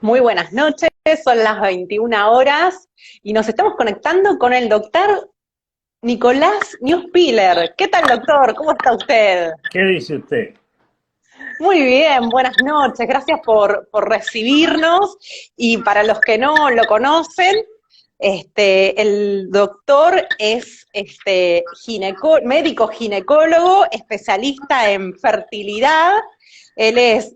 Muy buenas noches, son las 21 horas y nos estamos conectando con el doctor Nicolás Newspiller. ¿Qué tal, doctor? ¿Cómo está usted? ¿Qué dice usted? Muy bien, buenas noches, gracias por recibirnos. Y para los que no lo conocen, el doctor es médico ginecólogo, especialista en fertilidad. Él es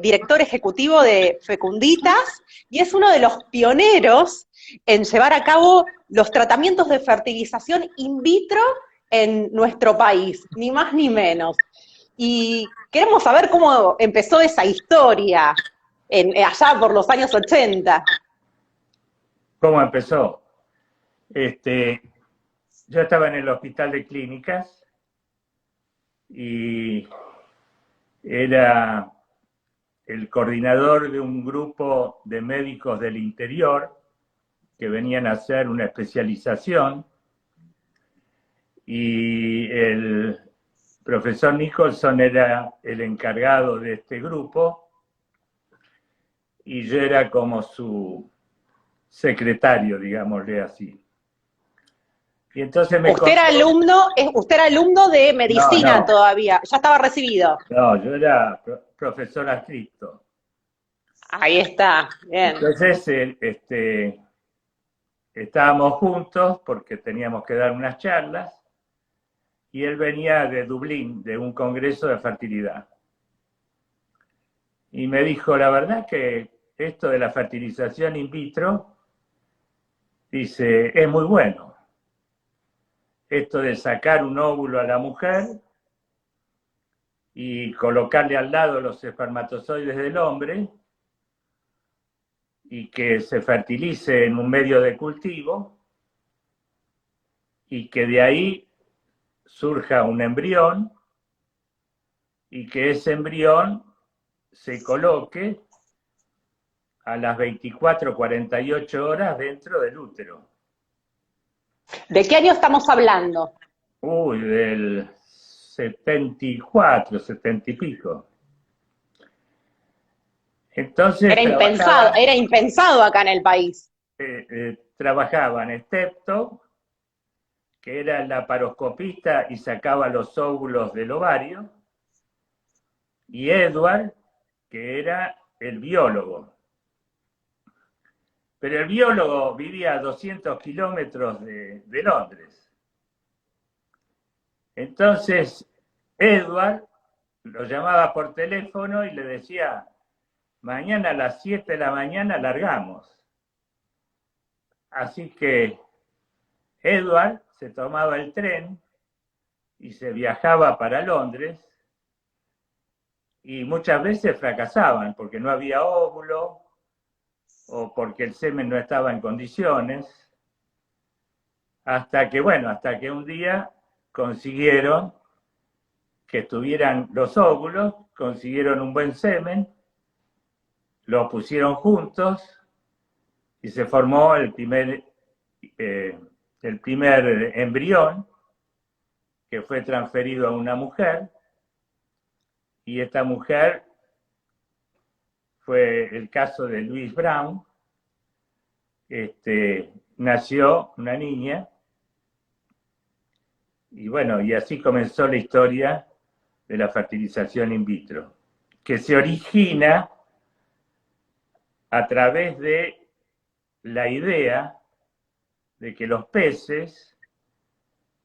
director ejecutivo de Fecunditas y es uno de los pioneros en llevar a cabo los tratamientos de fertilización in vitro en nuestro país, ni más ni menos. Y queremos saber cómo empezó esa historia allá por los años 80. ¿Cómo empezó? Yo estaba en el hospital de clínicas y era el coordinador de un grupo de médicos del interior que venían a hacer una especialización y el profesor Nicholson era el encargado de este grupo y yo era como su secretario, digámosle así. Y entonces me Usted era contó. alumno, usted era alumno de No, medicina no, todavía, ya estaba recibido. no, yo era profesor adscrito. Ahí está, bien. Entonces, estábamos juntos porque teníamos que dar unas charlas y él venía de Dublín, de un congreso de fertilidad. Y me dijo, la verdad que esto de la fertilización in vitro, dice, es muy bueno. Esto de sacar un óvulo a la mujer y colocarle al lado los espermatozoides del hombre y que se fertilice en un medio de cultivo y que de ahí surja un embrión y que ese embrión se coloque a las 24-48 horas dentro del útero. ¿De qué año estamos hablando? Uy, del 74, 70 y pico. Entonces Era impensado acá en el país. trabajaban Steptoe, que era el laparoscopista y sacaba los óvulos del ovario, y Edward, que era el biólogo. Pero el biólogo vivía a 200 kilómetros de Londres. Entonces, Edward lo llamaba por teléfono y le decía, mañana a las 7 de la mañana largamos. Así que Edward se tomaba el tren y se viajaba para Londres y muchas veces fracasaban porque no había óvulo o porque el semen no estaba en condiciones, hasta que un día consiguieron que tuvieran los óvulos, consiguieron un buen semen, lo pusieron juntos y se formó el primer embrión que fue transferido a una mujer y esta mujer fue el caso de Louise Brown. Nació una niña y bueno, y así comenzó la historia de la fertilización in vitro, que se origina a través de la idea de que los peces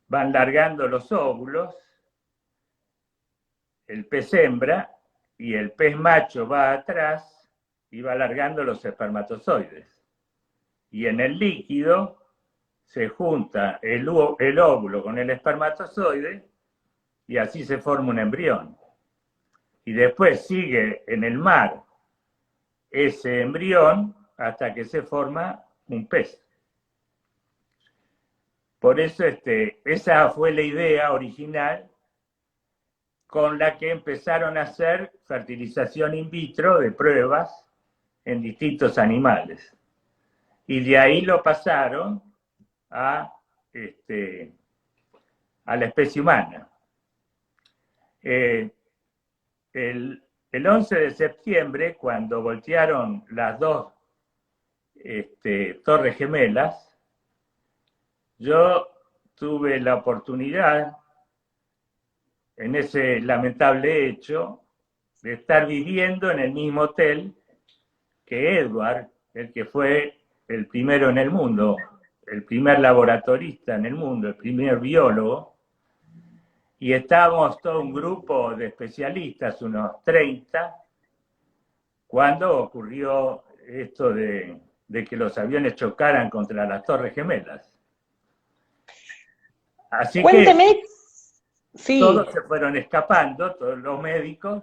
van largando los óvulos, el pez hembra, y el pez macho va atrás y va largando los espermatozoides. Y en el líquido se junta el óvulo con el espermatozoide y así se forma un embrión. Y después sigue en el mar ese embrión hasta que se forma un pez. Por eso esa fue la idea original con la que empezaron a hacer fertilización in vitro de pruebas en distintos animales. Y de ahí lo pasaron a, a la especie humana. El el 11 de septiembre, cuando voltearon las dos torres gemelas, yo tuve la oportunidad, en ese lamentable hecho, de estar viviendo en el mismo hotel que Edward, el que fue el primero en el mundo, el primer laboratorista en el mundo, el primer biólogo, y estábamos todo un grupo de especialistas, unos 30, cuando ocurrió esto de que los aviones chocaran contra las Torres Gemelas. Así Cuénteme, que sí. todos se fueron escapando, todos los médicos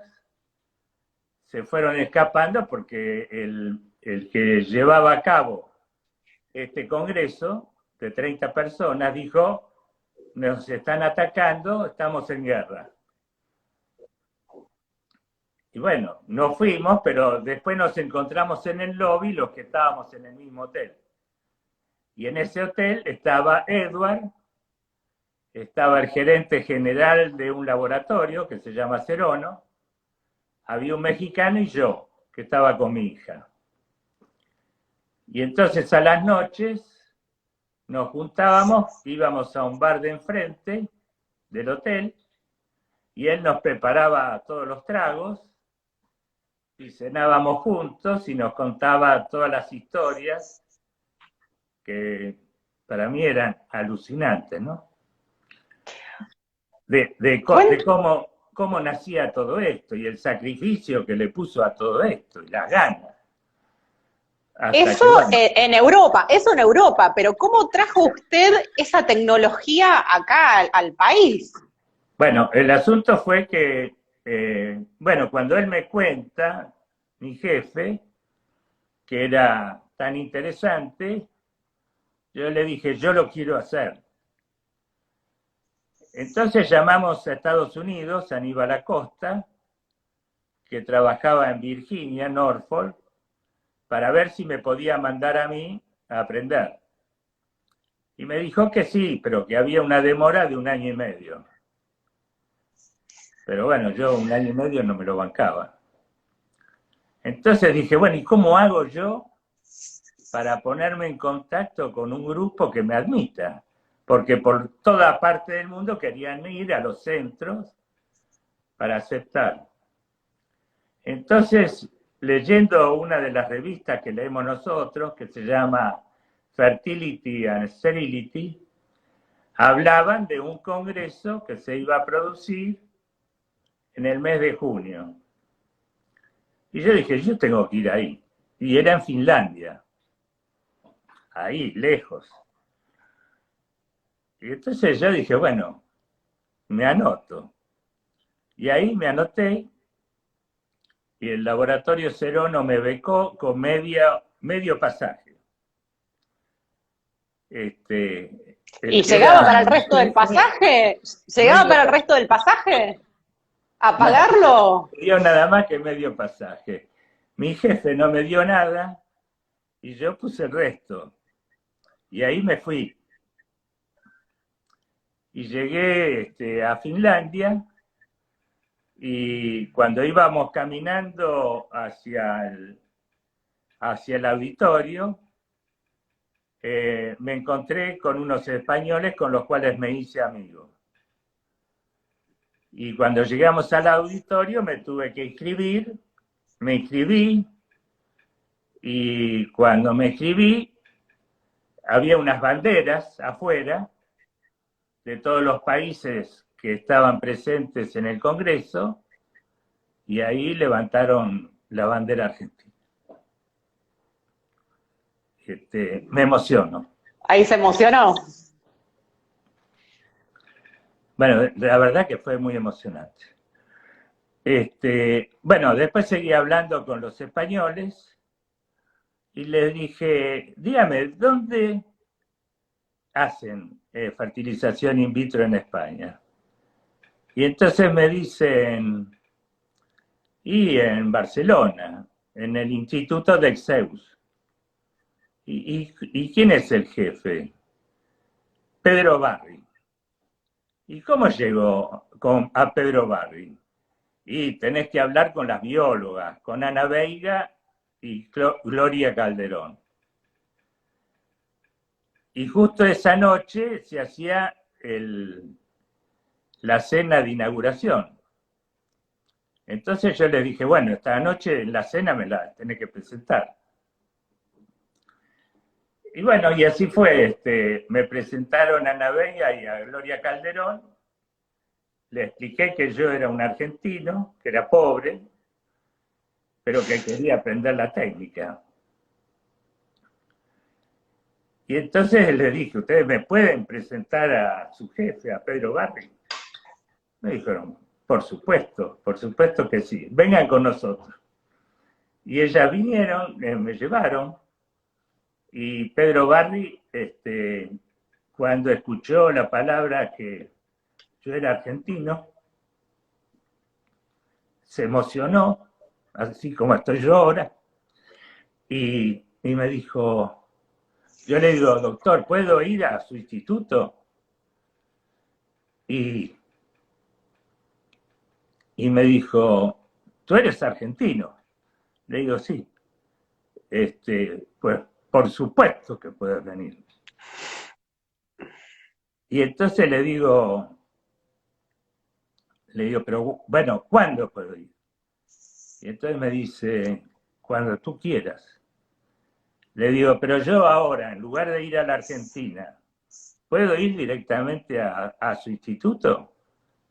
se fueron escapando porque el que llevaba a cabo este congreso de 30 personas dijo: nos están atacando, estamos en guerra. Y bueno, no fuimos, pero después nos encontramos en el lobby los que estábamos en el mismo hotel. Y en ese hotel estaba Edward, estaba el gerente general de un laboratorio que se llama Serono, había un mexicano y yo, que estaba con mi hija. Y entonces a las noches nos juntábamos, íbamos a un bar de enfrente del hotel y él nos preparaba todos los tragos y cenábamos juntos y nos contaba todas las historias que para mí eran alucinantes, ¿no? De cómo nacía todo esto y el sacrificio que le puso a todo esto y las ganas. Eso en Europa, pero ¿cómo trajo usted esa tecnología acá al país? Bueno, el asunto fue que, cuando él me cuenta, mi jefe, que era tan interesante, yo le dije, yo lo quiero hacer. Entonces llamamos a Estados Unidos, a Aníbal Acosta, que trabajaba en Virginia, Norfolk, para ver si me podía mandar a mí a aprender. Y me dijo que sí, pero que había una demora de 1 año y medio. Pero bueno, yo 1 año y medio no me lo bancaba. Entonces dije, bueno, ¿y cómo hago yo para ponerme en contacto con un grupo que me admita? Porque por toda parte del mundo querían ir a los centros para aceptar. Entonces, leyendo una de las revistas que leemos nosotros, que se llama Fertility and Sterility, hablaban de un congreso que se iba a producir en el mes de junio. Y yo dije, yo tengo que ir ahí. Y era en Finlandia, ahí, lejos. Y entonces yo dije, bueno, me anoto. Y ahí me anoté y el laboratorio Serono me becó con medio pasaje. ¿Y llegaba para el resto del pasaje? ¿Llegaba para el resto del pasaje? ¿A pagarlo? No me dio nada más que medio pasaje. Mi jefe no me dio nada y yo puse el resto. Y ahí me fui. Y llegué a Finlandia y cuando íbamos caminando hacia el auditorio, me encontré con unos españoles con los cuales me hice amigo. Y cuando llegamos al auditorio me tuve que inscribir, me inscribí, y cuando me inscribí había unas banderas afuera de todos los países que estaban presentes en el Congreso, y ahí levantaron la bandera argentina. Me emociono. Ahí se emocionó. Bueno, la verdad que fue muy emocionante. Después seguí hablando con los españoles y les dije, dígame, ¿dónde hacen fertilización in vitro en España? Y entonces me dicen, y en Barcelona, en el Instituto de Exeus. ¿Y quién es el jefe? Pedro Barri. ¿Y cómo llegó a Pedro Barri? y tenés que hablar con las biólogas, con Ana Veiga y Gloria Calderón. Y justo esa noche se hacía la cena de inauguración. Entonces yo les dije, bueno, esta noche en la cena me la tenés que presentar. Y bueno, y así fue, me presentaron a Ana Veiga y a Gloria Calderón, le expliqué que yo era un argentino, que era pobre, pero que quería aprender la técnica. Y entonces le dije, ¿ustedes me pueden presentar a su jefe, a Pedro Barri? Me dijeron, por supuesto que sí, vengan con nosotros. Y ellas vinieron, me llevaron, y Pedro Barri, cuando escuchó la palabra que yo era argentino, se emocionó, así como estoy yo ahora, y me dijo, yo le digo, doctor, ¿puedo ir a su instituto? Y me dijo, ¿tú eres argentino? Le digo, sí. Pues por supuesto que puedes venir. Y entonces le digo, pero bueno, ¿cuándo puedo ir? Y entonces me dice, cuando tú quieras. Le digo, pero yo ahora, en lugar de ir a la Argentina, ¿puedo ir directamente a su instituto?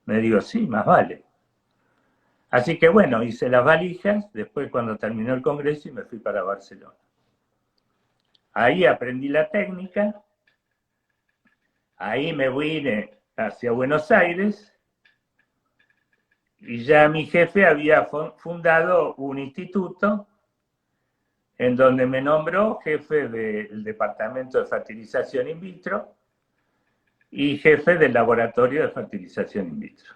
Me digo, sí, más vale. Así que bueno, hice las valijas, después cuando terminó el congreso y me fui para Barcelona. Ahí aprendí la técnica, ahí me vine hacia Buenos Aires y ya mi jefe había fundado un instituto en donde me nombró jefe del departamento de fertilización in vitro y jefe del laboratorio de fertilización in vitro.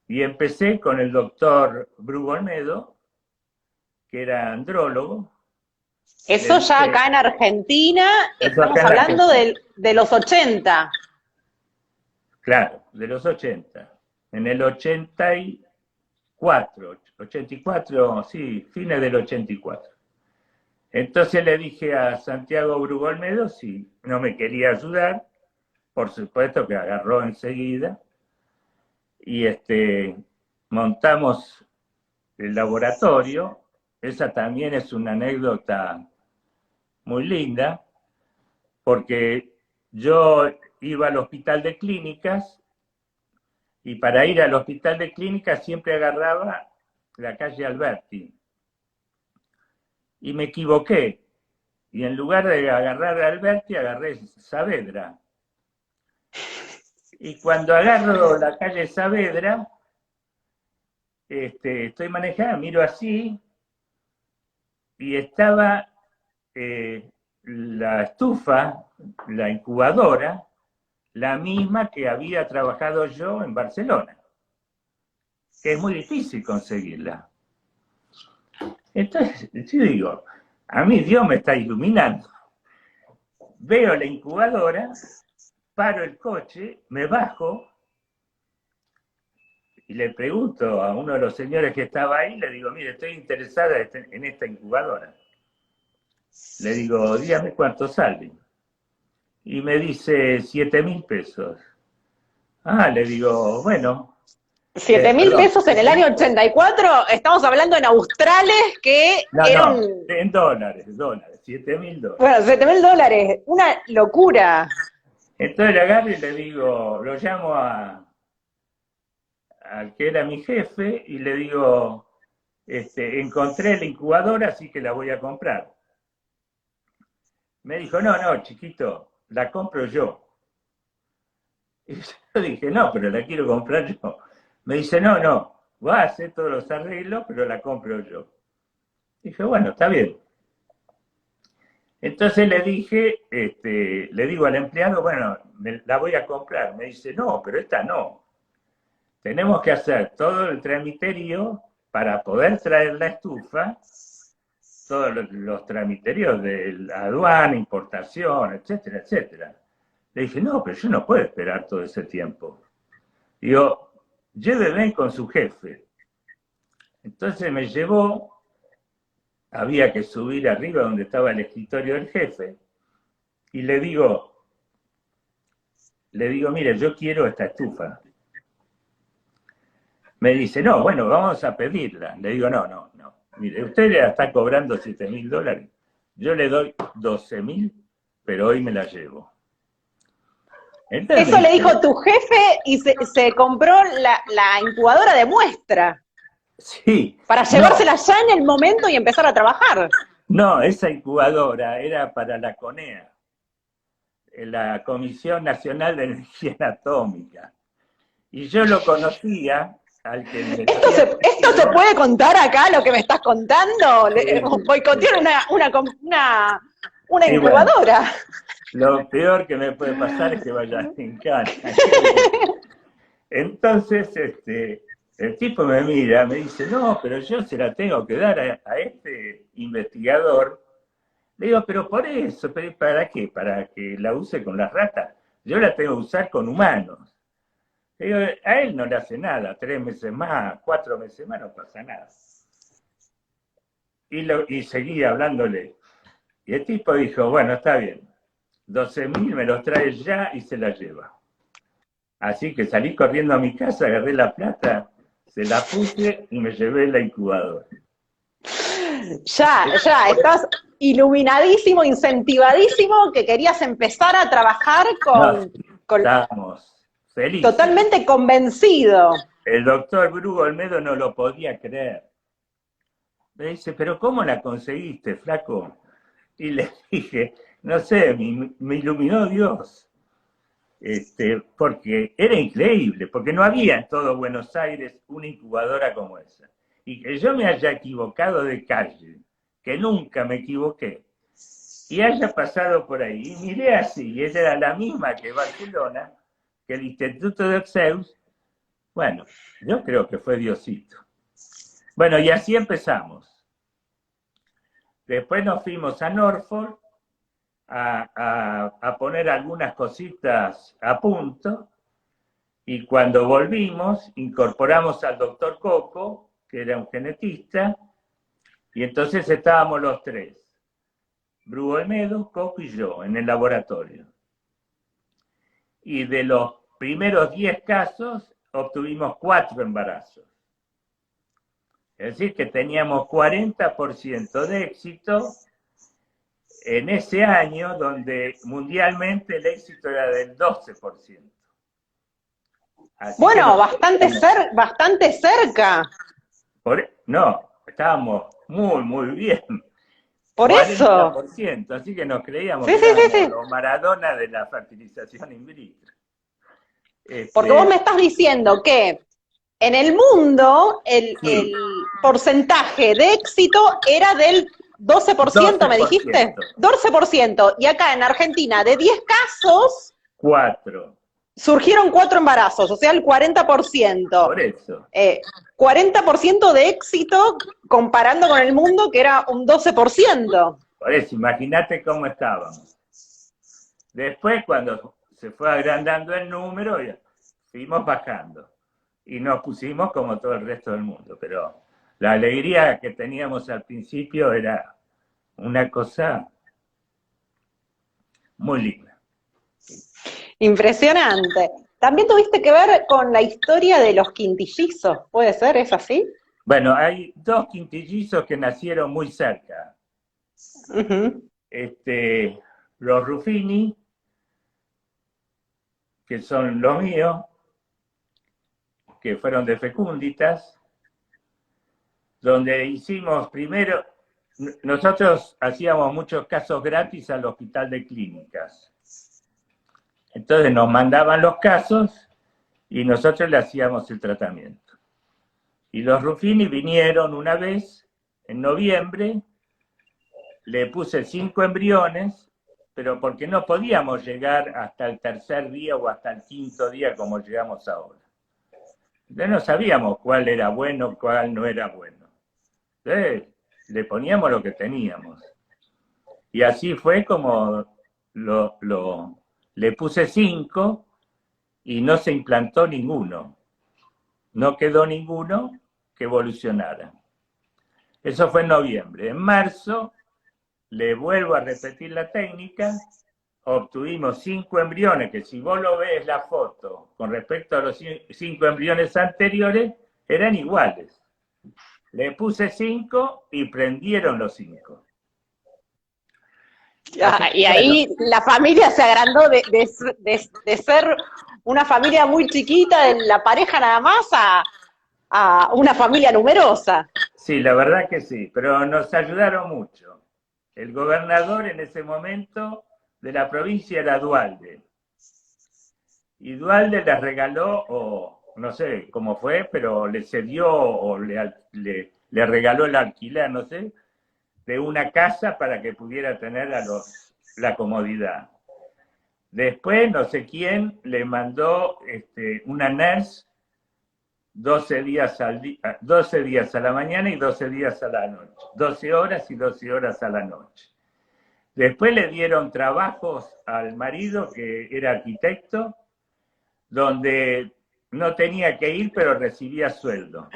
Y empecé con el doctor Brugo Olmedo, que era andrólogo. Eso ya acá en Argentina, estamos hablando de los 80. Claro, de los 80. En el 84, sí, fines del 84. Entonces le dije a Santiago Brugo Olmedo si no me quería ayudar, por supuesto que agarró enseguida, y montamos el laboratorio. Esa también es una anécdota muy linda, porque yo iba al hospital de clínicas y para ir al hospital de clínicas siempre agarraba la calle Alberti. Y me equivoqué. Y en lugar de agarrar a Alberti, agarré Saavedra. Y cuando agarro la calle Saavedra, estoy manejando, miro así, y estaba la estufa, la incubadora, la misma que había trabajado yo en Barcelona, que es muy difícil conseguirla. Entonces, yo digo, a mí Dios me está iluminando. Veo la incubadora, paro el coche, me bajo y le pregunto a uno de los señores que estaba ahí, le digo, mire, estoy interesada en esta incubadora. Le digo, dígame cuánto sale. Y me dice 7.000 pesos. Ah, le digo, bueno. 7.000 pesos en el año 84, estamos hablando en australes que no, en dólares, 7.000 dólares. Bueno, 7.000 dólares, una locura. Entonces le agarro y le digo, lo llamo al que era mi jefe y le digo, encontré la incubadora, así que la voy a comprar. Me dijo, no, chiquito, la compro yo. Y yo dije, no, pero la quiero comprar yo. Me dice, no, voy a hacer todos los arreglos, pero la compro yo. Dije, bueno, está bien. Entonces le dije, le digo al empleado, bueno, la voy a comprar. Me dice, no, pero esta no. Tenemos que hacer todo el tramiterio para poder traer la estufa, todos los tramiterios de la aduana, importación, etcétera, etcétera. Le dije, no, pero yo no puedo esperar todo ese tiempo. Digo, lléveme con su jefe. Entonces me llevó, había que subir arriba donde estaba el escritorio del jefe, y le digo, mire, yo quiero esta estufa. Me dice, no, bueno, vamos a pedirla. Le digo, no. Mire, usted ya está cobrando $7.000. Yo le doy 12.000, pero hoy me la llevo. Entonces, eso le dijo tu jefe y se compró la incubadora de muestra. Sí. Para llevársela ya en el momento y empezar a trabajar. No, esa incubadora era para la CONEA, la Comisión Nacional de Energía Atómica. Y yo lo conocía al que me ¿Esto se puede contar acá, lo que me estás contando? Boicotear una incubadora. Bueno, lo peor que me puede pasar es que vaya en cara. Entonces, el tipo me mira, me dice, no, pero yo se la tengo que dar a este investigador. Le digo, pero por eso, ¿para qué? ¿Para que la use con las ratas? Yo la tengo que usar con humanos. Le digo, a él no le hace nada, 3 meses más, 4 meses más, no pasa nada. Y seguí hablándole. Y el tipo dijo, bueno, está bien, 12.000 me los trae ya y se la lleva. Así que salí corriendo a mi casa, agarré la plata, se la puse y me llevé la incubadora. Ya, estás iluminadísimo, incentivadísimo, que querías empezar a trabajar estábamos felices. Totalmente convencido. El doctor Brugo Olmedo no lo podía creer. Me dice, ¿pero cómo la conseguiste, flaco? Y le dije, no sé, me iluminó Dios. Porque era increíble, porque no había en todo Buenos Aires una incubadora como esa. Y que yo me haya equivocado de calle, que nunca me equivoqué, y haya pasado por ahí, y miré así, y ella era la misma que Barcelona, que el Instituto de Oxeus. Bueno, yo creo que fue Diosito. Bueno, y así empezamos. Después nos fuimos a Norfolk a poner algunas cositas a punto, y cuando volvimos incorporamos al doctor Coco, que era un genetista, y entonces estábamos los tres, Brugo Olmedo, Coco y yo, en el laboratorio. Y de los primeros 10 casos obtuvimos 4 embarazos. Es decir, que teníamos 40% de éxito en ese año donde mundialmente el éxito era del 12%. Así bueno, bastante cerca. No, estábamos muy bien. Por 40%, eso. así que nos creíamos sí, que éramos sí. los Maradona de la fertilización in vitro. Porque vos me estás diciendo que en el mundo el porcentaje de éxito era del 12%, ¿me dijiste? 12%. Y acá en Argentina, de 10 casos, 4. Surgieron 4 embarazos, o sea, el 40%. Por eso. 40% de éxito comparando con el mundo, que era un 12%. Por eso, imagínate cómo estábamos. Después, cuando se fue agrandando el número, fuimos bajando. Y nos pusimos como todo el resto del mundo. Pero la alegría que teníamos al principio era una cosa muy linda. Impresionante. También tuviste que ver con la historia de los quintillizos, ¿puede ser? ¿Es así? Bueno, hay 2 quintillizos que nacieron muy cerca. Los Ruffini, que son los míos, que fueron de Fecunditas, donde hicimos primero, nosotros hacíamos muchos casos gratis al Hospital de Clínicas. Entonces nos mandaban los casos y nosotros le hacíamos el tratamiento. Y los Ruffini vinieron una vez, en noviembre, le puse 5 embriones, pero porque no podíamos llegar hasta el 3er día o hasta el 5.º día como llegamos ahora. Entonces no sabíamos cuál era bueno, cuál no era bueno. Entonces le poníamos lo que teníamos. Y así fue como le puse 5 y no se implantó ninguno. No quedó ninguno que evolucionara. Eso fue en noviembre. En marzo, le vuelvo a repetir la técnica, obtuvimos 5 embriones, que si vos lo ves la foto con respecto a los 5 embriones anteriores, eran iguales. Le puse 5 y prendieron los 5. Y ahí la familia se agrandó de ser una familia muy chiquita, de la pareja nada más, a una familia numerosa. Sí, la verdad que sí, pero nos ayudaron mucho. El gobernador en ese momento de la provincia era Duhalde. Y Duhalde les regaló, o no sé cómo fue, pero le cedió o le regaló el alquiler, no sé, de una casa para que pudiera tener la comodidad. Después, no sé quién le mandó una nurse 12 días a la mañana y 12 días a la noche. 12 horas y 12 horas a la noche. Después le dieron trabajos al marido, que era arquitecto, donde no tenía que ir, pero recibía sueldo.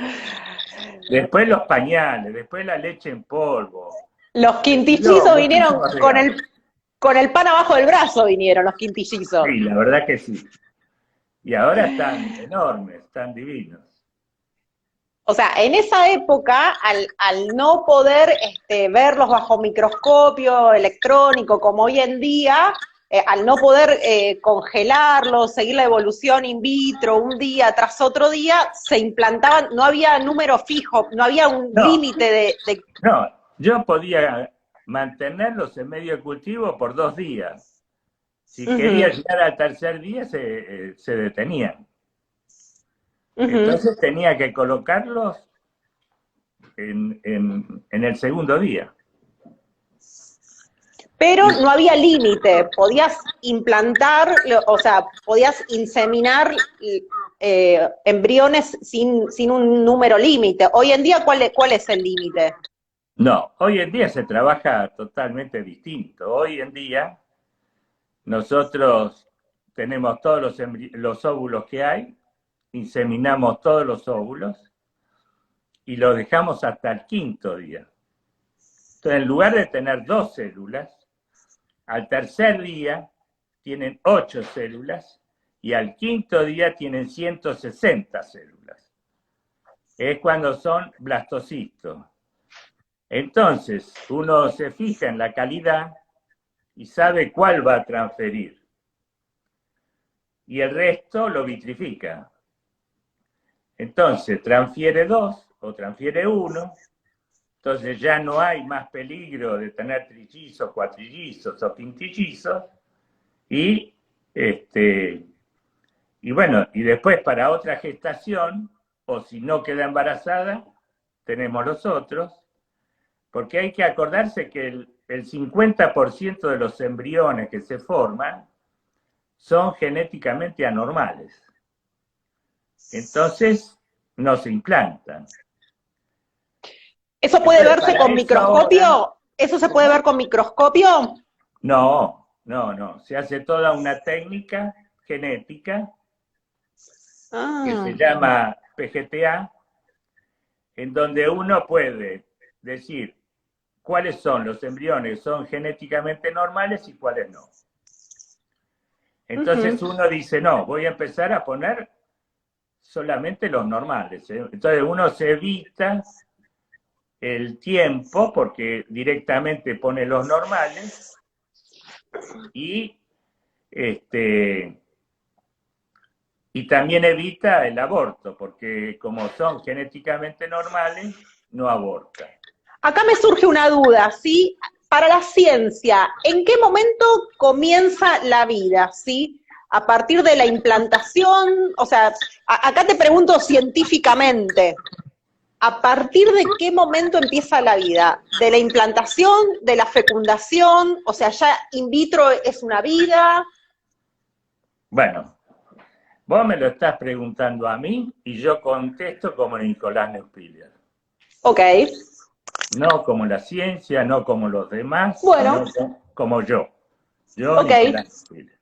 Después los pañales, después la leche en polvo. Los quintillizos vinieron con el pan abajo del brazo, vinieron los quintillizos. Sí, la verdad que sí. Y ahora están enormes, están divinos. O sea, en esa época, al no poder verlos bajo microscopio electrónico como hoy en día, al no poder congelarlos, seguir la evolución in vitro un día tras otro día, se implantaban, no había número fijo, no había un límite de... No, yo podía mantenerlos en medio de cultivo por 2 días. Si quería llegar al tercer día, se detenían. Entonces tenía que colocarlos en el segundo día. Pero no había límite, podías implantar, o sea, podías inseminar embriones sin un número límite. Hoy en día, ¿cuál es el límite? No, hoy en día se trabaja totalmente distinto. Hoy en día nosotros tenemos todos los óvulos que hay, inseminamos todos los óvulos y los dejamos hasta el 5.º día. Entonces, en lugar de tener 2 células, al tercer día tienen 8 células y al 5.º día tienen 160 células. Es cuando son blastocistos. Entonces, uno se fija en la calidad y sabe cuál va a transferir. Y el resto lo vitrifica. Entonces, transfiere 2 o transfiere 1. Entonces ya no hay más peligro de tener trillizos, cuatrillizos o quintillizos. Y bueno, y después para otra gestación, o si no queda embarazada, tenemos los otros. Porque hay que acordarse que el 50% de los embriones que se forman son genéticamente anormales. Entonces, no se implantan. ¿Eso puede verse con microscopio? Ahora, ¿eso se puede ver con microscopio? No. Se hace toda una técnica genética que se llama PGTA, en donde uno puede decir cuáles son los embriones que son genéticamente normales y cuáles no. Entonces uno dice, no, voy a empezar a poner solamente los normales. Entonces uno se evita el tiempo porque directamente pone los normales y también evita el aborto, porque como son genéticamente normales, no abortan. Acá me surge una duda, ¿sí? Para la ciencia, ¿en qué momento comienza la vida, sí? A partir de la implantación, o sea, acá te pregunto científicamente, ¿a partir de qué momento empieza la vida? ¿De la implantación, de la fecundación? O sea, ¿ya in vitro es una vida? Bueno, vos me lo estás preguntando a mí y yo contesto como Nicolás Neuspiller. Ok. No como la ciencia, no como los demás, bueno, sino como yo. Yo, okay. Nicolás Neuspiller.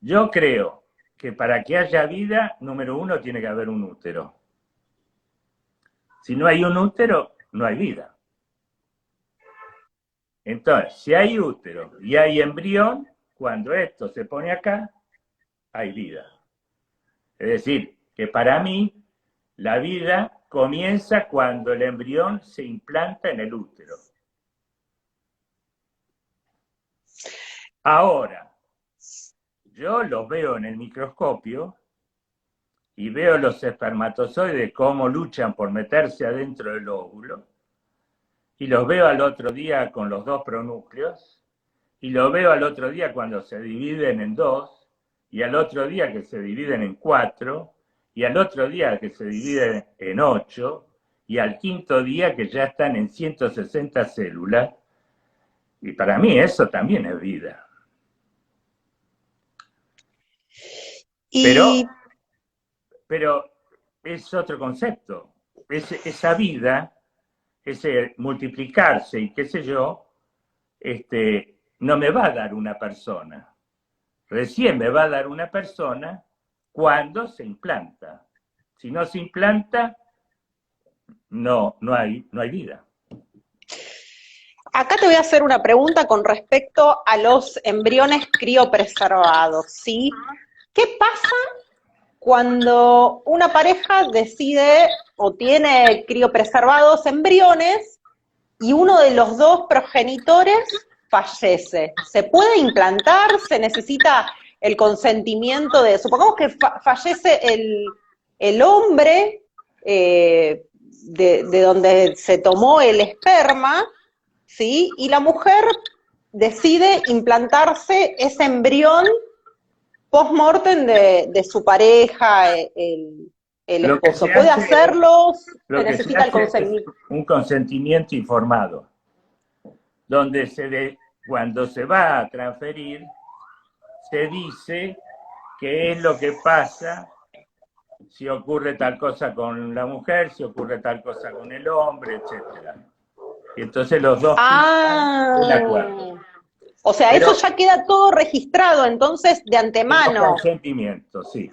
Yo creo que para que haya vida, número uno, tiene que haber un útero. Si no hay un útero, no hay vida. Entonces, si hay útero y hay embrión, cuando esto se pone acá, hay vida. Es decir, que para mí, la vida comienza cuando el embrión se implanta en el útero. Ahora, yo los veo en el microscopio y veo los espermatozoides cómo luchan por meterse adentro del óvulo, y los veo al otro día con los dos pronúcleos, y los veo al otro día cuando se dividen en dos, y al otro día que se dividen en 4, y al otro día que se dividen en 8, y al quinto día que ya están en 160 células, y para mí eso también es vida. Y Pero es otro concepto. Esa vida, ese multiplicarse y qué sé yo, no me va a dar una persona. Recién me va a dar una persona cuando se implanta. Si no se implanta, no hay vida. acá te voy a hacer una pregunta con respecto a los embriones criopreservados, ¿sí? ¿Qué pasa cuando una pareja decide o tiene criopreservados embriones y uno de los dos progenitores fallece? ¿Se puede implantar? ¿Se necesita el consentimiento de... Supongamos que fallece el hombre de donde se tomó el esperma, ¿sí? Y la mujer decide implantarse ese embrión post-mortem de su pareja, el esposo. ¿Puede hacerlo? ¿Se necesita el consentimiento? Un consentimiento informado, donde cuando se va a transferir, se dice qué es lo que pasa si ocurre tal cosa con la mujer, si ocurre tal cosa con el hombre, etc. Y entonces los dos firman un acuerdo. O sea, pero eso ya queda todo registrado, entonces, de antemano. Consentimiento, sí.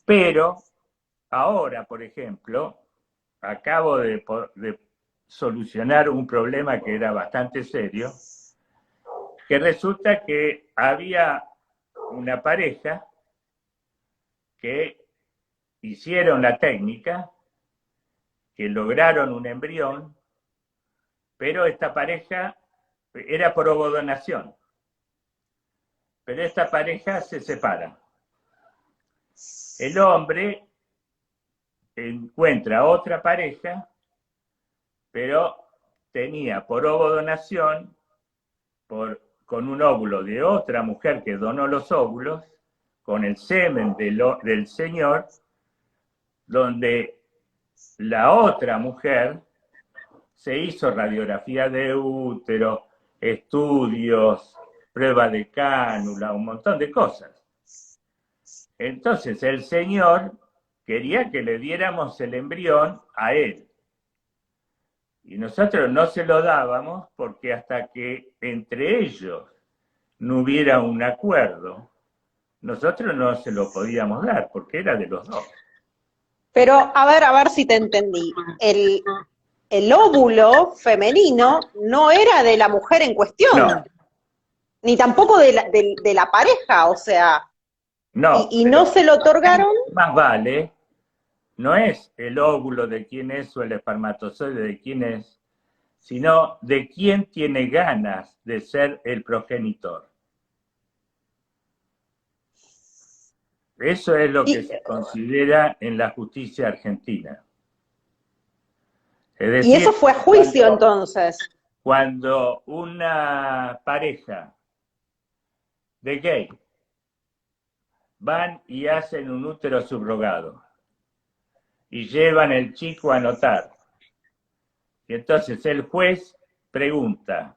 Pero ahora, por ejemplo, acabo de solucionar un problema que era bastante serio, que resulta que había una pareja que hicieron la técnica, que lograron un embrión, pero esta pareja era por ovodonación. Pero esta pareja se separa. El hombre encuentra otra pareja, pero tenía por ovodonación, con un óvulo de otra mujer que donó los óvulos, con el semen del señor, donde la otra mujer se hizo radiografía de útero, estudios, prueba de cánula, un montón de cosas. Entonces el señor quería que le diéramos el embrión a él. Y nosotros no se lo dábamos porque hasta que entre ellos no hubiera un acuerdo, nosotros no se lo podíamos dar porque era de los dos. Pero a ver si te entendí. El óvulo femenino no era de la mujer en cuestión. No. Ni tampoco de la pareja, o sea. No. Y no se lo otorgaron. Más vale, no es el óvulo de quién es o el espermatozoide de quién es, sino de quién tiene ganas de ser el progenitor. Eso es lo que se considera en la justicia argentina. Es decir, y eso fue a juicio entonces. Cuando una pareja de gay van y hacen un útero subrogado y llevan el chico a notar, y entonces el juez pregunta: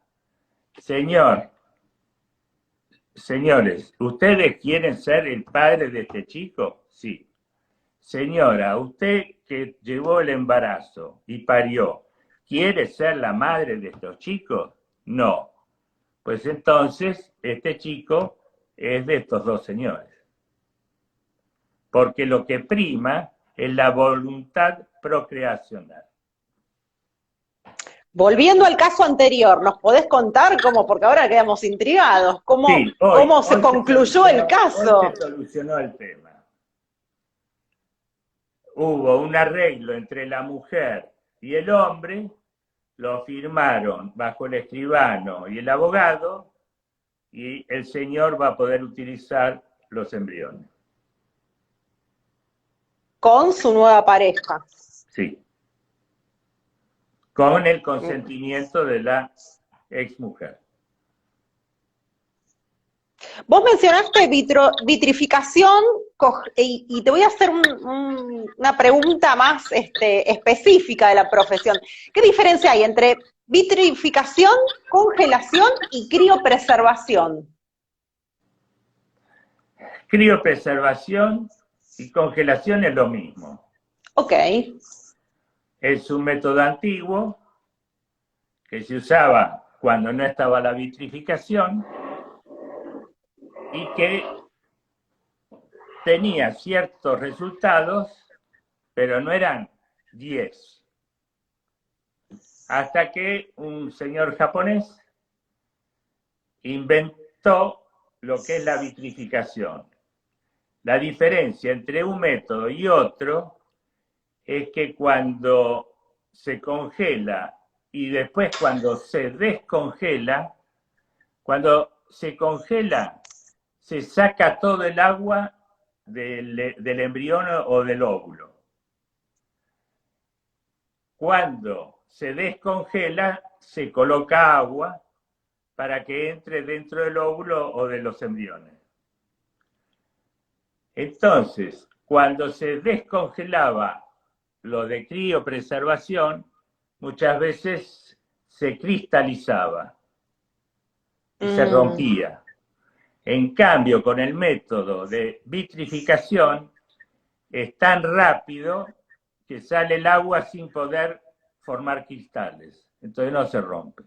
señores, ¿ustedes quieren ser el padre de este chico? Sí. Señora, usted que llevó el embarazo y parió, ¿quiere ser la madre de estos chicos? No. Pues entonces este chico es de estos dos señores. porque lo que prima es la voluntad procreacional. Volviendo al caso anterior, ¿nos podés contar cómo, porque ahora quedamos intrigados, Sí, cómo se concluyó el caso? Hoy se solucionó el tema. Hubo un arreglo entre la mujer y el hombre, lo firmaron bajo el escribano y el abogado, y el señor va a poder utilizar los embriones. Con su nueva pareja. Sí. Con el consentimiento de la exmujer. Vos mencionaste vitrificación y te voy a hacer una pregunta más específica de la profesión. ¿Qué diferencia hay entre vitrificación, congelación y criopreservación? Criopreservación y congelación es lo mismo. Ok. Es un método antiguo que se usaba cuando no estaba la vitrificación y que tenía ciertos resultados, pero no eran 10. Hasta que un señor japonés inventó lo que es la vitrificación. La diferencia entre un método y otro es que cuando se congela y después cuando se descongela, cuando se congela, se saca todo el agua del embrión o del óvulo. Cuando se descongela, se coloca agua para que entre dentro del óvulo o de los embriones. Entonces, cuando se descongelaba lo de criopreservación, muchas veces se cristalizaba y se rompía. En cambio, con el método de vitrificación, es tan rápido que sale el agua sin poder formar cristales. Entonces no se rompe.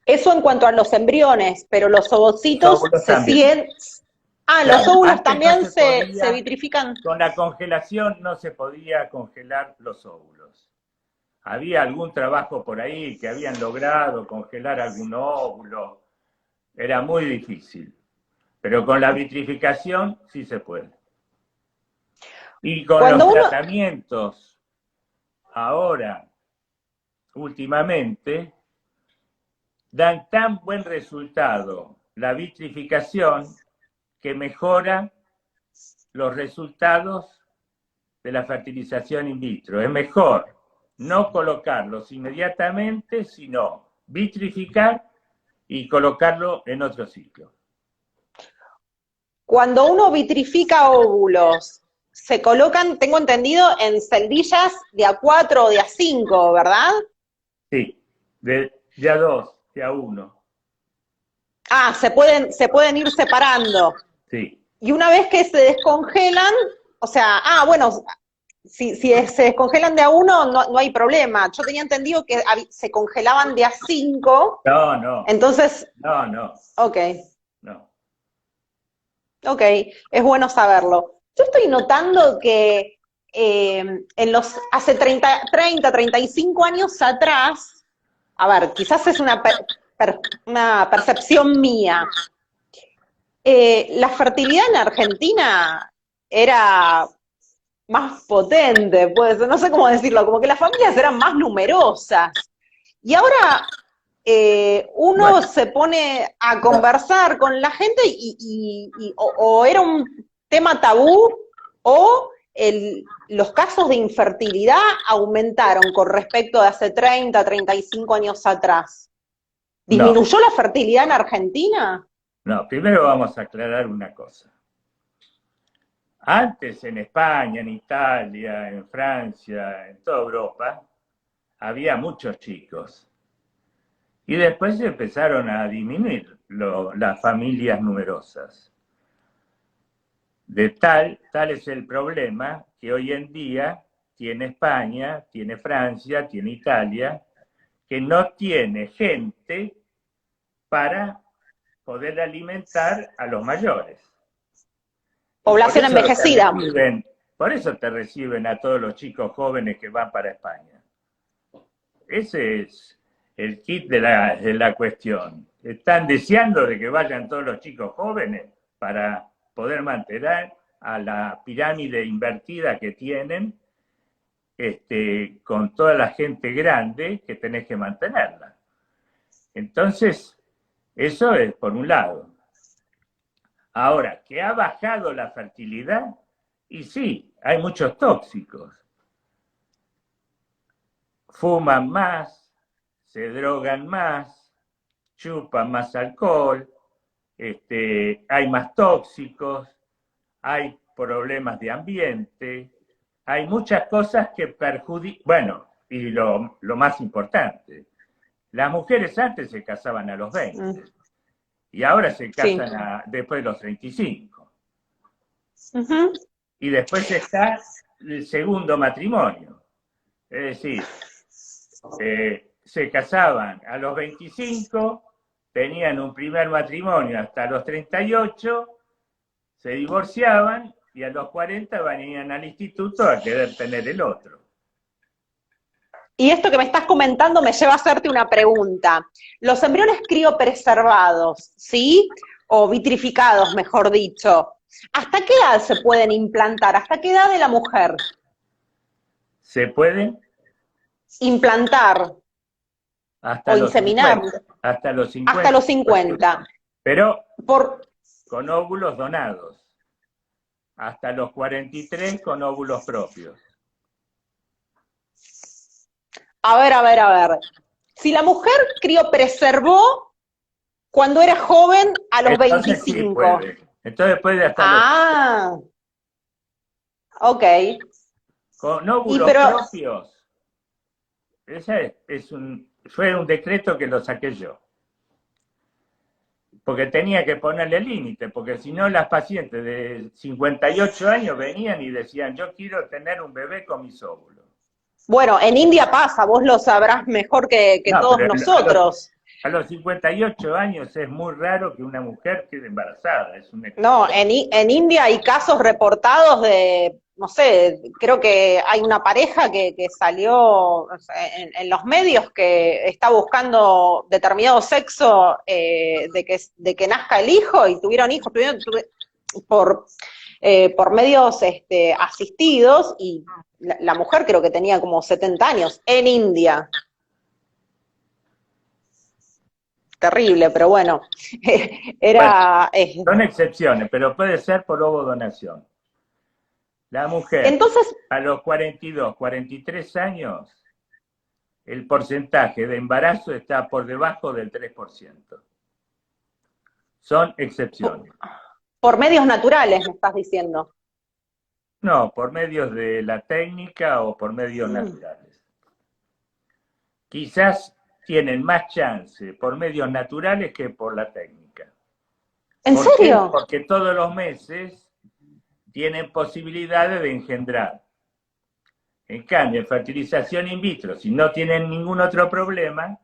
Eso en cuanto a los embriones, pero los ovocitos se siguen... Ah, claro, los óvulos también no se vitrifican. Con la congelación no se podía congelar los óvulos. Había algún trabajo por ahí que habían logrado congelar algún óvulo. Era muy difícil. Pero con la vitrificación sí se puede. Y con los tratamientos ahora, últimamente, dan tan buen resultado la vitrificación que mejora los resultados de la fertilización in vitro. Es mejor no colocarlos inmediatamente, sino vitrificar y colocarlo en otro ciclo. Cuando uno vitrifica óvulos, se colocan, tengo entendido, en celdillas de A4 o de A5, ¿verdad? Sí, de A2, de A1. Ah, se pueden ir separando. Sí. Y una vez que se descongelan, o sea, bueno, si se descongelan de A1 no hay problema. Yo tenía entendido que se congelaban de A5. No. Entonces. No. Ok. No. Ok, es bueno saberlo. Yo estoy notando que hace 35 años atrás, a ver, quizás es una percepción mía, la fertilidad en Argentina era más potente, pues, no sé cómo decirlo, como que las familias eran más numerosas. Y ahora uno se pone a conversar con la gente o era un tema tabú o los casos de infertilidad aumentaron con respecto de hace 35 años atrás. ¿Disminuyó la fertilidad en Argentina? No, primero vamos a aclarar una cosa. Antes en España, en Italia, en Francia, en toda Europa, había muchos chicos. Y después se empezaron a disminuir las familias numerosas. Tal es el problema que hoy en día tiene España, tiene Francia, tiene Italia, que no tiene gente para poder alimentar a los mayores. Población envejecida. Por eso te reciben a todos los chicos jóvenes que van para España. Ese es el kit de la cuestión. Están deseando de que vayan todos los chicos jóvenes para poder mantener a la pirámide invertida que tienen, con toda la gente grande que tenés que mantenerla. Entonces, eso es por un lado. Ahora, ¿que ha bajado la fertilidad? Y sí, hay muchos tóxicos. Fuman más, se drogan más, chupan más alcohol, hay más tóxicos, hay problemas de ambiente, hay muchas cosas que perjudican. Bueno, y lo más importante, las mujeres antes se casaban a los 20 y ahora se casan después de los 35. Uh-huh. Y después está el segundo matrimonio. Es decir, se casaban a los 25, tenían un primer matrimonio hasta los 38, se divorciaban y a los 40 venían al instituto a querer tener el otro. Y esto que me estás comentando me lleva a hacerte una pregunta. Los embriones criopreservados, ¿sí? O vitrificados, mejor dicho, ¿hasta qué edad se pueden implantar? ¿Hasta qué edad de la mujer? ¿Se pueden? Implantar. Hasta o los inseminar. 50, hasta los 50. Hasta los 50. Pero con óvulos donados. Hasta los 43 con óvulos propios. A ver. Si la mujer criopreservó cuando era joven a los Entonces 25. Sí puede. Entonces puede hasta los... Ok. Con óvulos propios. Ese fue un decreto que lo saqué yo. Porque tenía que ponerle límite, porque si no las pacientes de 58 años venían y decían, yo quiero tener un bebé con mis óvulos. Bueno, en India pasa, vos lo sabrás mejor que todos nosotros. A los 58 años es muy raro que una mujer quede embarazada. No, en India hay casos reportados de, no sé, creo que hay una pareja que salió en los medios que está buscando determinado sexo de que nazca el hijo y tuvieron hijos, por medios asistidos y la mujer creo que tenía como 70 años en India. Terrible, pero bueno, son excepciones, pero puede ser por ovodonación. La mujer, entonces, a los 42, 43 años, el porcentaje de embarazo está por debajo del 3%. Son excepciones. Por medios naturales, me estás diciendo. No, por medios de la técnica o por medios naturales. Quizás tienen más chance por medios naturales que por la técnica. ¿En serio? Porque todos los meses tienen posibilidades de engendrar. En cambio, en fertilización in vitro, si no tienen ningún otro problema,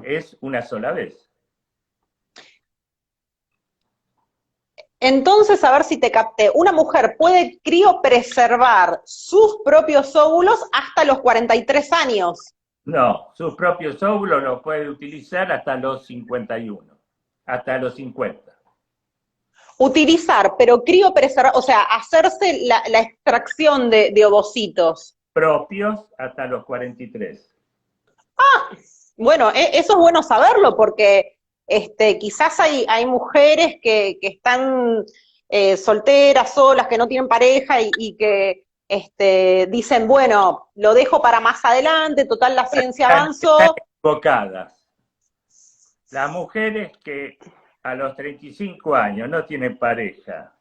es una sola vez. Entonces, a ver si te capté, una mujer puede criopreservar sus propios óvulos hasta los 43 años. No, sus propios óvulos los puede utilizar hasta los 51, hasta los 50. Utilizar, pero criopreservar, o sea, hacerse la extracción de ovocitos. Propios hasta los 43. Bueno, eso es bueno saberlo porque quizás hay mujeres que están solteras, solas, que no tienen pareja y que dicen, bueno, lo dejo para más adelante, total la ciencia avanzó. Están equivocadas. Las mujeres que a los 35 años no tienen pareja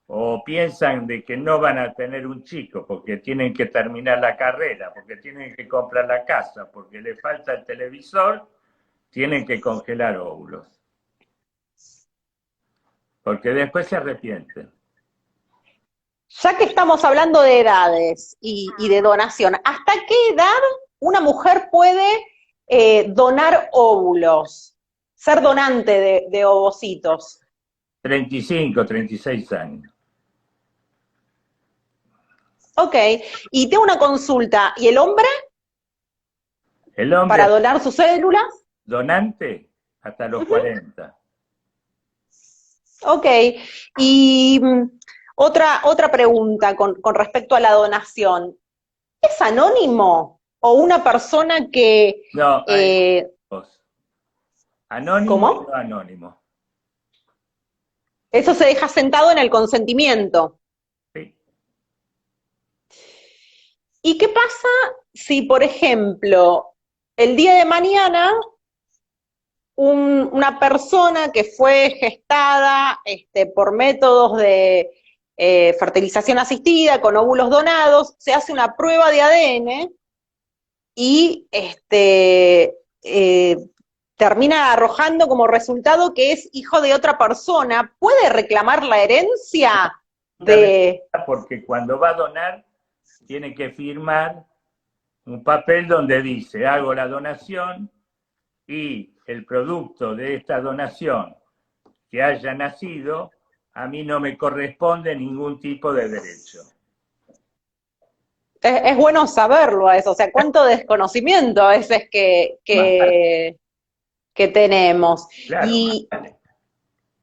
o piensan de que no van a tener un chico porque tienen que terminar la carrera, porque tienen que comprar la casa, porque le falta el televisor, tienen que congelar óvulos. Porque después se arrepienten. Ya que estamos hablando de edades y de donación, ¿hasta qué edad una mujer puede donar óvulos? Ser donante de ovocitos. 35, 36 años. Ok, y tengo una consulta. ¿Y el hombre El hombre para donar sus células? donante hasta los 40. Ok, y otra pregunta con respecto a la donación. ¿Es anónimo o una persona que... No, hay dos. Anónimo y ¿Cómo? no anónimo. Eso se deja sentado en el consentimiento. Sí. ¿Y qué pasa si, por ejemplo, el día de mañana una persona que fue gestada por métodos de fertilización asistida con óvulos donados, se hace una prueba de ADN y termina arrojando como resultado que es hijo de otra persona? ¿Puede reclamar la herencia de... Porque cuando va a donar, tiene que firmar un papel donde dice, hago la donación y el producto de esta donación que haya nacido, a mí no me corresponde ningún tipo de derecho. Es bueno saberlo a eso, o sea, cuánto desconocimiento a veces que tenemos. Claro, Y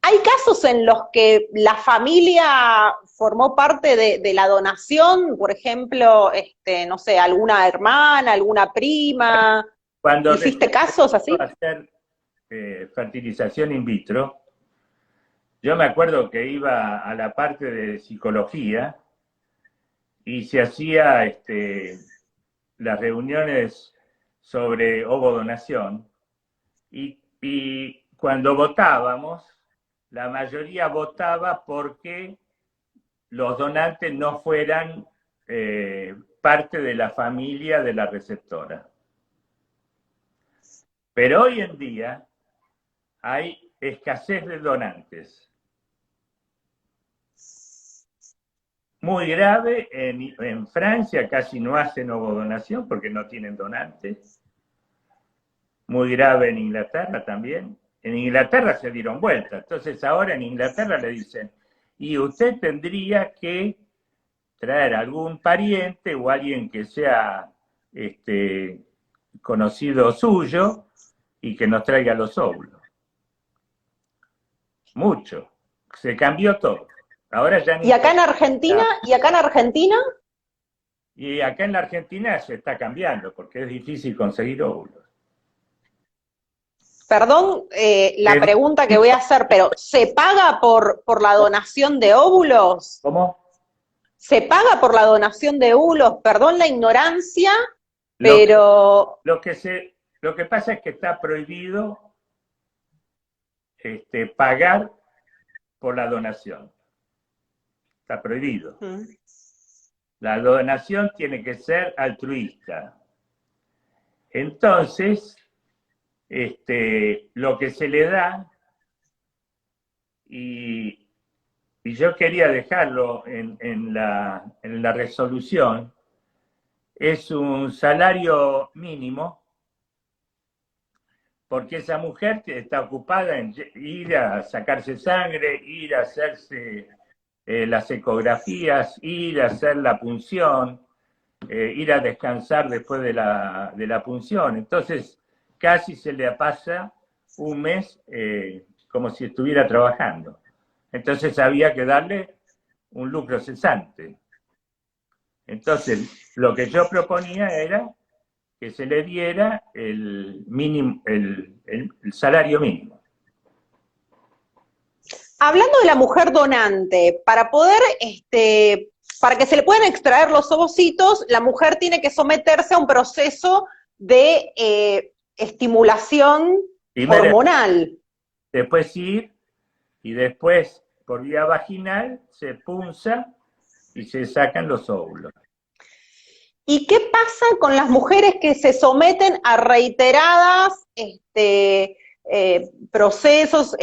hay casos en los que la familia formó parte de la donación, por ejemplo, no sé, alguna hermana, alguna prima. cuando ¿Hiciste recién casos empezó a así? hacer fertilización in vitro, yo me acuerdo que iba a la parte de psicología y se hacía las reuniones sobre ovodonación y cuando votábamos, la mayoría votaba porque los donantes no fueran parte de la familia de la receptora. Pero hoy en día hay escasez de donantes. Muy grave, en Francia casi no hacen ovodonación porque no tienen donantes. Muy grave en Inglaterra también. En Inglaterra se dieron vuelta. Entonces ahora en Inglaterra le dicen, y usted tendría que traer algún pariente o alguien que sea conocido suyo y que nos traiga los óvulos. Mucho. Se cambió todo. Ahora ya ¿Y ni... acá en Argentina? ¿Y acá en Argentina? Y acá en la Argentina se está cambiando porque es difícil conseguir óvulos. Perdón la Es pregunta que voy a difícil. hacer, pero ¿se paga por la donación de óvulos? ¿Cómo? ¿Se paga por la donación de óvulos? Perdón la ignorancia, Lo que, pero lo que pasa es que está prohibido pagar por la donación. Está prohibido. La donación tiene que ser altruista. Entonces, lo que se le da, y yo quería dejarlo en la resolución, es un salario mínimo, porque esa mujer está ocupada en ir a sacarse sangre, ir a hacerse las ecografías, ir a hacer la punción, ir a descansar después de la punción. Entonces, casi se le pasa un mes como si estuviera trabajando. Entonces había que darle un lucro cesante. Entonces, lo que yo proponía era que se le diera el salario mínimo. hablando de la mujer donante, para que se le puedan extraer los ovocitos, la mujer tiene que someterse a un proceso de estimulación Primero, hormonal. después ir y después por vía vaginal se punza y se sacan los óvulos. ¿Y qué pasa con las mujeres que se someten a reiteradas procesos,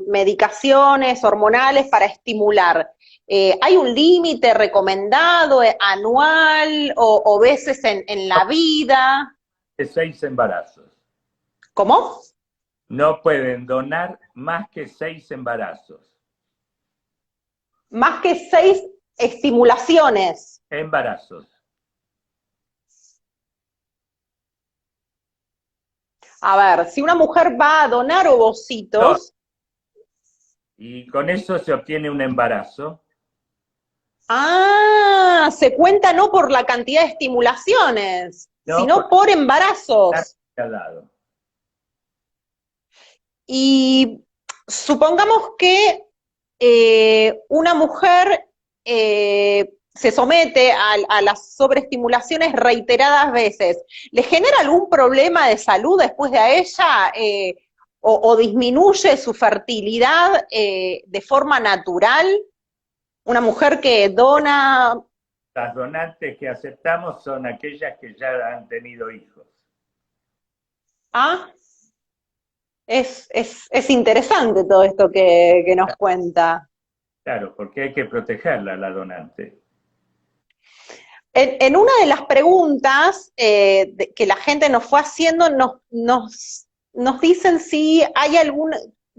medicaciones hormonales para estimular? ¿Hay un límite recomendado anual o veces en la vida? De 6 embarazos. ¿Cómo? No pueden donar más que 6 embarazos. Más que seis estimulaciones. Embarazos. A ver, si una mujer va a donar No, ovocitos, y con eso se obtiene un embarazo. se cuenta no por la cantidad de estimulaciones, No, sino porque por está embarazos. al lado. Y supongamos que una mujer se somete a las sobreestimulaciones reiteradas veces. ¿Le genera algún problema de salud después de a ella? O disminuye su fertilidad de forma natural? Una mujer que dona. Las donantes que aceptamos son aquellas que ya han tenido hijos. Ah, es interesante todo esto que nos cuenta. Claro, porque hay que protegerla, la donante. En una de las preguntas que la gente nos fue haciendo, nos dicen si hay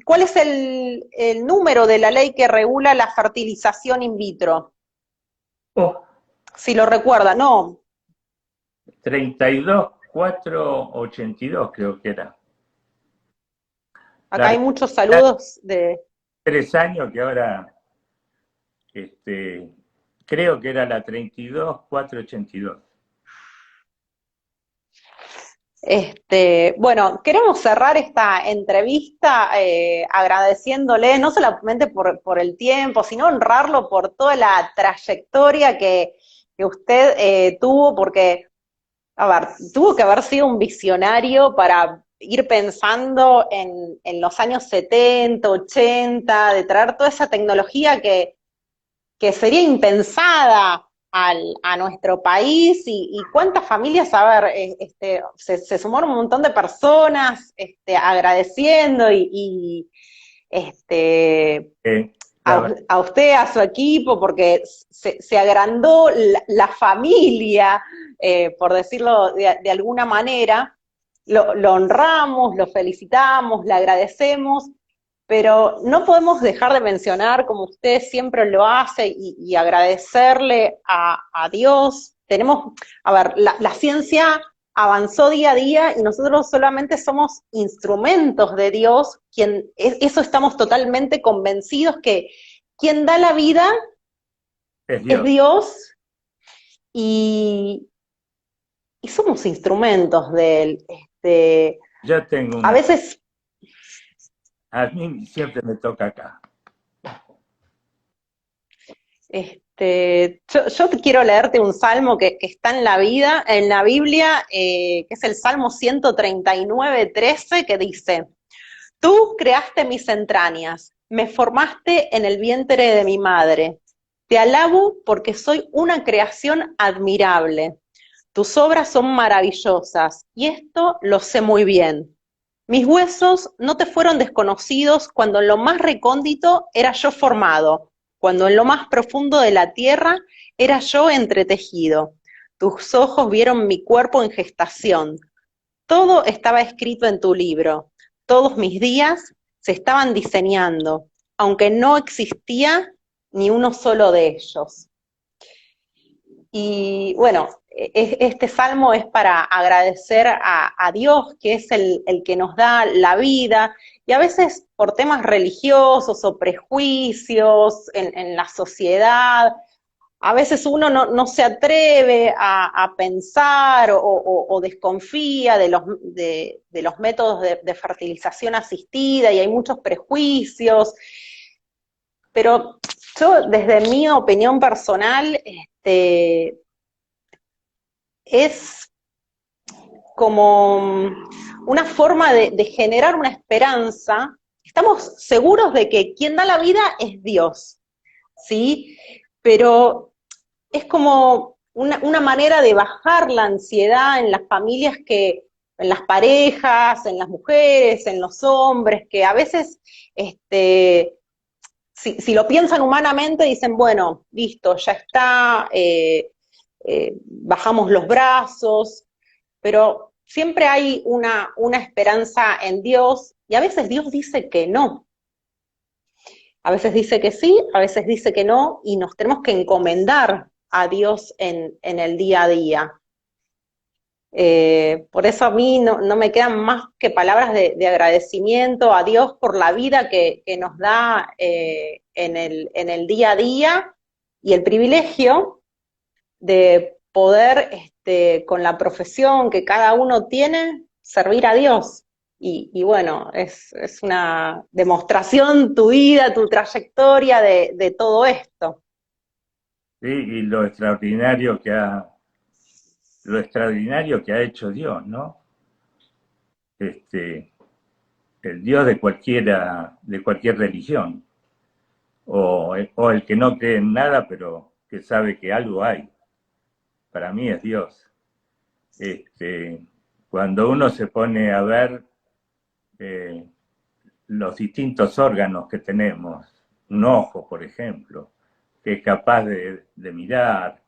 cuál es el número de la ley que regula la fertilización in vitro. Oh, Si lo recuerda, no. 32.482 creo que era. Acá La hay muchos saludos de. 3 años que ahora creo que era la 32.482. Bueno, queremos cerrar esta entrevista agradeciéndole no solamente por el tiempo, sino honrarlo por toda la trayectoria que usted tuvo, porque, a ver, tuvo que haber sido un visionario para ir pensando en los años 70, 80, de traer toda esa tecnología que sería impensada a nuestro país y cuántas familias, a ver, se sumaron un montón de personas agradeciendo y a usted, a su equipo, porque se agrandó la familia, por decirlo de alguna manera, lo honramos, lo felicitamos, le agradecemos, pero no podemos dejar de mencionar, como usted siempre lo hace, y agradecerle a Dios. A ver, la ciencia avanzó día a día y nosotros solamente somos instrumentos de Dios, eso estamos totalmente convencidos que quien da la vida Es es Dios. Dios y, y somos instrumentos de Él. Yo tengo A una. veces A mí siempre me toca acá. yo quiero leerte un salmo que está en la Biblia, que es el Salmo 139:13, que dice: Tú creaste mis entrañas, me formaste en el vientre de mi madre. Te alabo porque soy una creación admirable. Tus obras son maravillosas, y esto lo sé muy bien. Mis huesos no te fueron desconocidos cuando en lo más recóndito era yo formado, cuando en lo más profundo de la tierra era yo entretejido. Tus ojos vieron mi cuerpo en gestación. Todo estaba escrito en tu libro. Todos mis días se estaban diseñando, aunque no existía ni uno solo de ellos. Y bueno, este salmo es para agradecer a Dios, que es el que nos da la vida, y a veces por temas religiosos o prejuicios en la sociedad, a veces uno no se atreve a pensar o desconfía de los métodos de fertilización asistida y hay muchos prejuicios, pero yo desde mi opinión personal, es como una forma de generar una esperanza. Estamos seguros de que quien da la vida es Dios, ¿sí? Pero es como una manera de bajar la ansiedad en las familias en las parejas, en las mujeres, en los hombres, que a veces, si lo piensan humanamente, dicen, bueno, listo, ya está, bajamos los brazos, pero siempre hay una esperanza en Dios y a veces Dios dice que no. A veces dice que sí, a veces dice que no, y nos tenemos que encomendar a Dios en el día a día. Por eso a mí no me quedan más que palabras de agradecimiento a Dios por la vida que nos da en el día a día y el privilegio de poder, con la profesión que cada uno tiene, servir a Dios. Y bueno, es una demostración tu vida, tu trayectoria de todo esto. ¿Sí? Y lo extraordinario que ha hecho Dios, ¿no? Este, el Dios de cualquier religión, o el que no cree en nada, pero que sabe que algo hay. Para mí es Dios. Este, Cuando uno se pone a ver eh, los distintos órganos que tenemos, un ojo, por ejemplo, que es capaz de mirar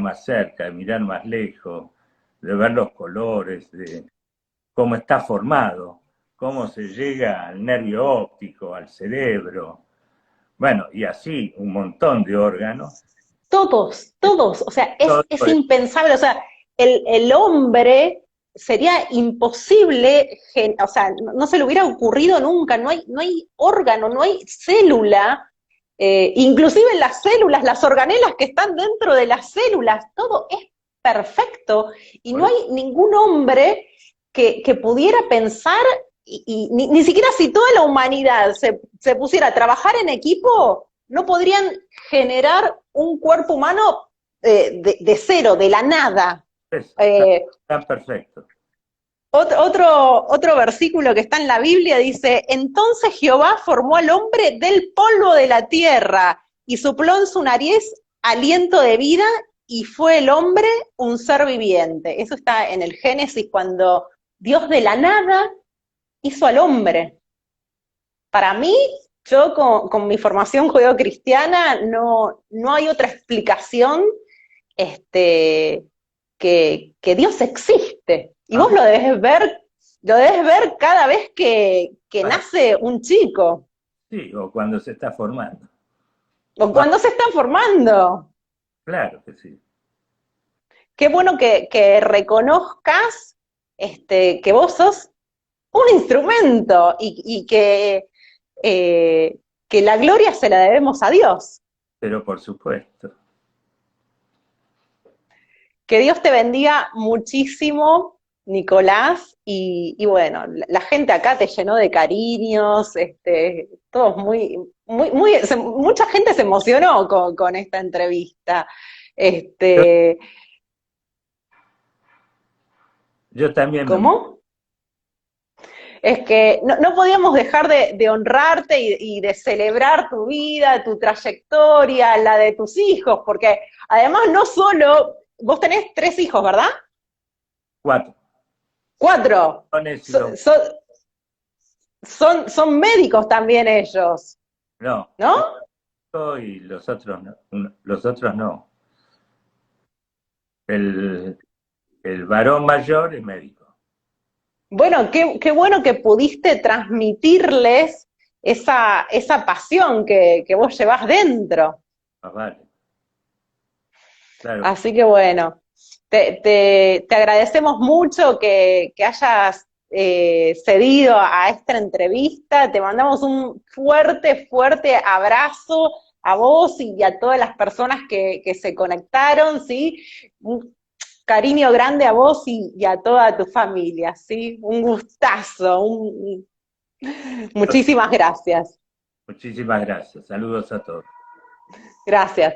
más cerca, de mirar más lejos, de ver los colores, de cómo está formado, cómo se llega al nervio óptico, al cerebro, bueno, y así un montón de órganos. Todos, o sea, Todo es impensable, o sea, el hombre sería imposible, o sea, no se le hubiera ocurrido nunca, no hay órgano, no hay célula, inclusive las células, las organelas que están dentro de las células, todo es perfecto, y no hay ningún hombre que pudiera pensar, y ni siquiera si toda la humanidad se pusiera a trabajar en equipo, no podrían generar un cuerpo humano de cero, de la nada. eso, Eh, está perfecto. otro versículo que está en la Biblia dice, entonces Jehová formó al hombre del polvo de la tierra y sopló en su nariz aliento de vida y fue el hombre un ser viviente. Eso está en el Génesis cuando Dios de la nada hizo al hombre. Para mí, yo con mi formación judeocristiana, no hay otra explicación que Dios existe. Y vos lo debes ver cada vez que nace un chico, Sí, o cuando se está formando. o Bueno, cuando se está formando. claro que sí. Qué bueno que reconozcas que vos sos un instrumento y que la gloria se la debemos a Dios. Pero por supuesto. Que Dios te bendiga muchísimo, Nicolás, y bueno, la gente acá te llenó de cariños, todos mucha gente se emocionó con esta entrevista. Yo, Este, yo también ¿Cómo? Es que no podíamos dejar de honrarte y de celebrar tu vida, tu trayectoria, la de tus hijos, porque además no solo, vos tenés 3 hijos, ¿verdad? cuatro. 4. Varones y So- so- son médicos también ellos, no, ¿no? y los otros no. Los otros no. El, el varón mayor es médico. Bueno, qué bueno que pudiste transmitirles esa pasión que vos llevás dentro. Más vale. Claro. Así que bueno, te agradecemos mucho que hayas cedido a esta entrevista. Te mandamos un fuerte, fuerte abrazo a vos y a todas las personas que se conectaron, ¿sí? Un cariño grande a vos y a toda tu familia, ¿sí? Un gustazo, muchísimas gracias. Muchísimas gracias. Saludos a todos. Gracias.